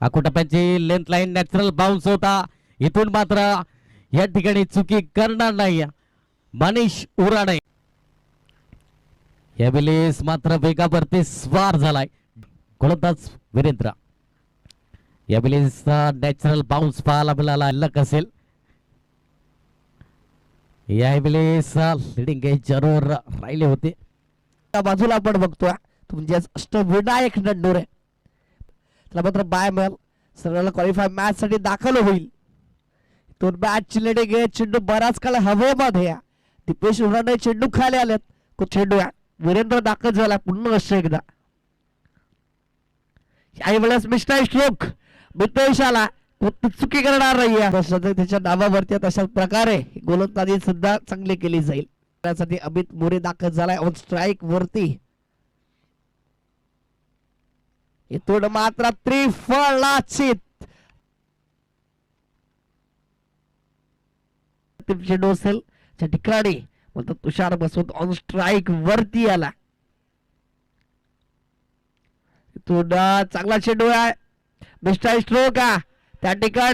आकुटप्प्याची length line natural bounce होता. इथून मात्र या ठिकाणी चुकी करणार नाही मनीष उराडे. यावेळेस मात्र वेगावरती स्वार झालाय गोलंदाज वीरेंद्र. यावेळेस नॅचरल बाउन्स पाहायला मिळाला लक असेल. यावेळेस लिडिंग एजवर राहिले होते. त्या बाजूला आपण बघतोय तुमचे अष्टविनायक नंडोरे त्याला मात्र बाय मिळेल. सरळ क्वालिफाय मॅच साठी दाखल होईल. तो मॅच लिडिंग आहे. चेंडू बराच काळ हवेमध्ये. दीपेश उराडे चेंडू खाली आलेत. चेंडू वीरेंद्र दाखल झाला पुन्हा असे एकदा. याही वेळेस मिस्टर स्ट्रोक मितेश आला. चुकी करणार नाहीये त्याच्या नावावरती. तशाच प्रकारे गोलंदाजी सुद्धा चांगली केली जाईल. त्यासाठी अमित मोरे दाखल झालाय ऑन स्ट्राईक वरती. इथून मात्र त्रिफळाचीत चेंडू असेल त्या ठिकाणी म्हणतात तुषार बसवत ऑन स्ट्राईक वरती आला. इथून चांगला चेंडू आहे. मिस्टर स्ट्रोक त्या ठिकाणी